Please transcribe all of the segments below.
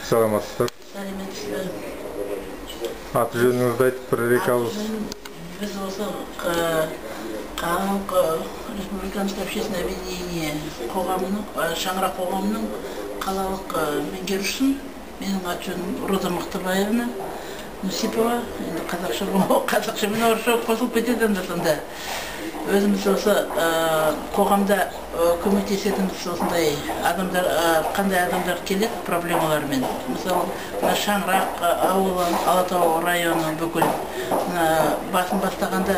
Саламатсыздар. Аты жөніңізді айтып бір екі ауыз. Біз осы Қалық Республиканское общественное объединение қоғамының, Шаңырақ қоғамының қалалық меңгерушісін. Менің аты жөнім Роза Мақтыбаевна Нусипова. Қазақша мен орысша қосылып кетеді сонда. Өзіміз осы қоғамда көмектесетіміз осындай адамдар, қандай адамдар келеді проблемалармен. Мысалы, Шаңырақ ауылы, Алатау районы бүкіл басын бастағанда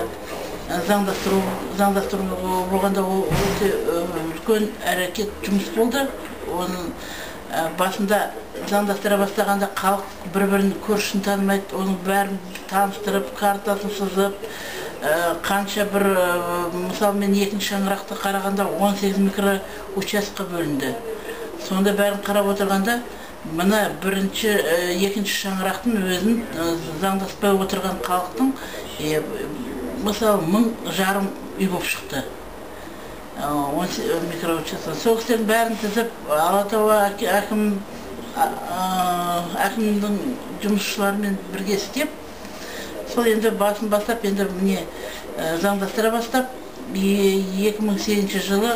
заңдастыру болғанда өте үлкен әрекет жұмыс болды. Оның басында заңдастыра бастағанда халық бір-бірін көршісін танымайды, оның бәрін таныстырып, картасын сызып, қанша бір, мысалы мен екінші Шаңырақты қарағанда 18 микро участка бөлінді. Сонда бәрін қарап отырғанда, мына бірінші, екінші Шаңырақтың өзін заңдаспай отырған халықтың, мысалы 1000 үй болып шықты. 10 микроучастка. Сол кісілердің бәрін тізіп, Алатау әкімнің жұмысшыларымен бірге істеп, сол енді басын бастап, енді міне заңдастыра бастап, 2008 жылы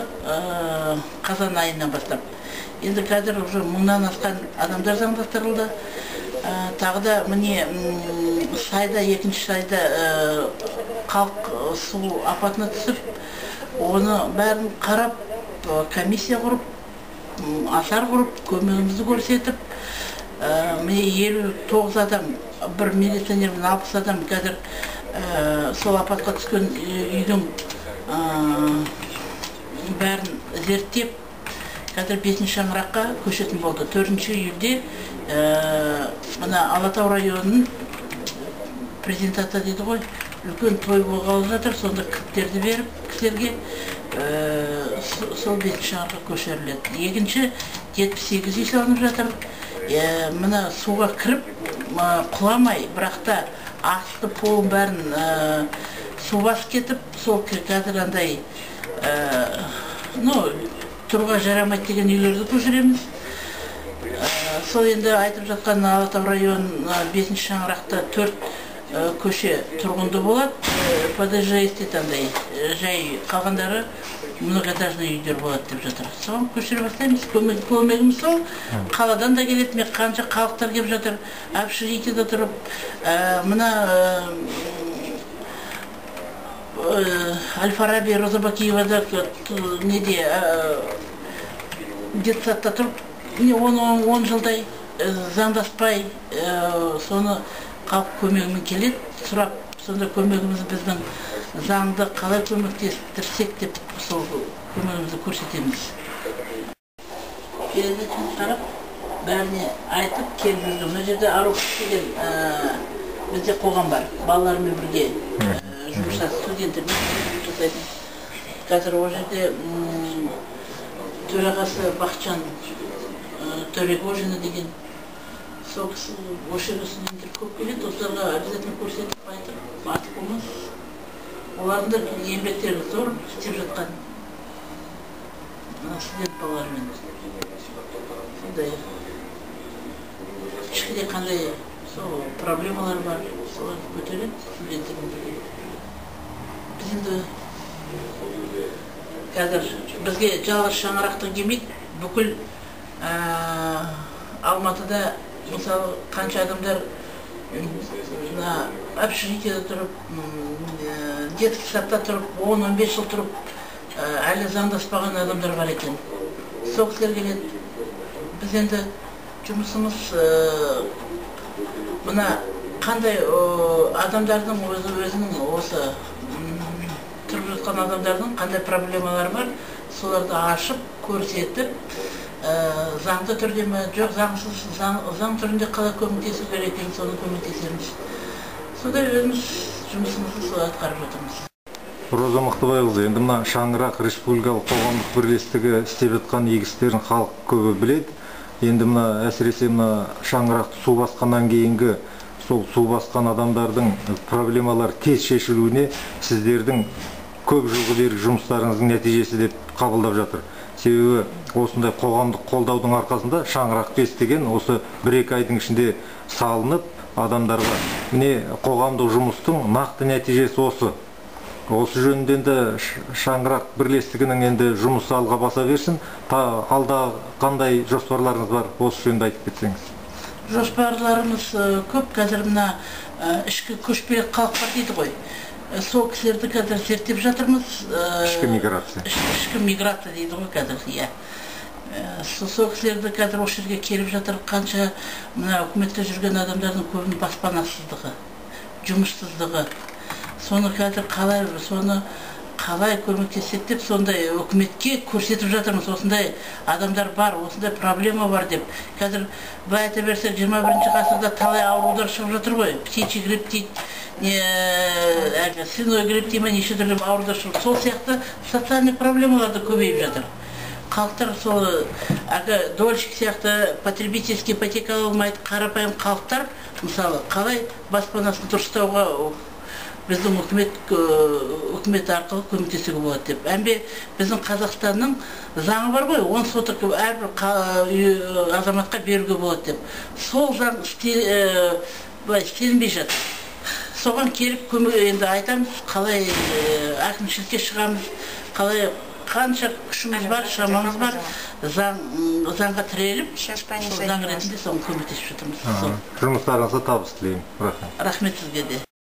қазан айынан бастап. Енді қазір уже 1000-нан асқан адамдар заңдастырылды. Тағы да міне сайда, екінші сайда халық су апатына түсіп, оны бәрін қарап, комиссия құрып, асар құрып, көмегімізді көрсетіп, міне 59 адам, бір милиционермен 60 адам қазір сол апатқа түскен үйдің бәрін зерттеп, қазір 5-ші Шаңыраққа көшетін болды. 4-ші июльде мына Алатау районының презентация дейді ғой, үлкен той болғалы жатыр, сонда кілттерді беріп кісілерге сол 5-ші Шаңыраққа көшіріледі. Екінші 78 үй салынып жатыр. Мына суға кіріп, құламай, бірақ та асты полын бәрін су басып кетіп, сол қазір андай тұруға жарамайды деген үйлерді көшіреміз. Сол енді айтып жатқан Алатау район 5-ші Шаңырақта 4 көше тұрғынды болады. ПДЖ істет андай, жай қалғандары многоэтажный үйлер болады деп жатыр. Соған көшіре бастаймыз, көмегіміз сол. Қаладан да келеді, мен қанша халықтар келіп жатыр, общежитиеде тұрып, мына Аль-Фараби, Роза Бакиевада неде детсадта тұрып, 10 жылдай заңдаспай, соны халық көмегімен келеді, сұрап, сонда көмегіміз біздің заңды қалай көмектестірсек деп сол көмегімізді көрсетеміз. Передачаны қарап, бәріне айтып келіп жүрдім. Мына жерде Арухов деген бізде қоғам бар, балалармен бірге жұмыс жасайды, студенттермен жасайды. Қазір ол жерде төрағасы Бақытжан Төрегожина деген сол кісі осы жерден көп келеді, осыларға обязательно көрсетіп айтып, атып болмас. Олардың да еңбектері зор істеп жатқан студент балалармен. Сондай ішкіде қандай проблемалар бар, соларды көтереді студенттермен бірге. Біз енді қазір бізге жалғыз Шаңырақтан келмейді, бүкіл Алматыда мысалы қанша адамдар общежитиеде тұрып, детский садта тұрып, 10-15 жыл тұрып, әлі заңдаспаған адамдар бар екен. Сол кісілер келеді. Біз енді жұмысымыз мына қандай адамдардың өзінің осы тұрып жатқан адамдардың қандай проблемалары бар, соларды ашып, көрсетіп, заңды түрде ме, жоқ заңсыз, заң түрінде қалай көмектесу керек екенін соны көмектесеміз. Сондай өзіміз жұмысымызды солай атқарып жатырмыз. Роза Мақтыбайқызы, енді мына Шаңырақ Республикалық қоғамдық бірлестігі істеп жатқан игі істерін халық көбі біледі. Енді мына әсіресе мына шаңырақты су басқаннан кейінгі сол су басқан адамдардың проблемалар тез шешілуіне сіздердің көп жылғы бергі жұмыстарыңыздың нәтижесі деп қабылдап жатыр. Себебі осындай қоғамдық қолдаудың арқасында шаңырақ фест деген осы 1-2 айдың ішінде салынып, адамдарға міне қоғамдық жұмыстың нақты нәтижесі осы. Осы жөнінде де шаңырақ бірлестігінің енді жұмысы алға баса берсін. Алда қандай жоспарларыңыз бар? Осы жөнінде айтып кетсеңіз. Жоспарларымыз көп. Қазір мына ішкі көшпелі халықтар дейді ғой. Сол кісілерді қазір зерттеп жатырмыз. Ішкі миграция. Ішкі миграция дейді ғой қазір, иә. Сол кісілерді қазір осы жерге келіп жатыр. Қанша мына үкіметте жүрген адамдардың көбінің баспанасыздығы, жұмыссыздығы. Соны қазір қалай көмектессек деп сондай үкіметке көрсетіп жатырмыз. Осындай адамдар бар, осындай проблема бар деп. Қазір былай айта берсек 21 ғасырда талай аурулар шығып жатыр ғой. Птичий грипп дейді, свиной грипп дейді, неше түрлі аурулар шығып. Сол сияқты социальный проблемалар да көбейіп жатыр. Халықтар сол дольщик сияқты потребительский ипотека алмайды, қарапайым халықтар мысалы қалай баспанасын дұрыстауға біздің үкімет арқылы көмектесуге болады деп. Әмбе біздің Қазақстанның заңы бар ғой, 10 сотық әрбір азаматқа беруге болады деп. Сол заң істелінбей жатыр. Соған келіп енді айтамыз, қалай әкімшілікке шығамыз, қалай қанша күшіміз бар, шамамыз бар, заңға тіреліп, заң ретінде соны көмектесіп жатырмыз. Жұмыстарыңызға табыс тілеймін. Рахмет сізге де.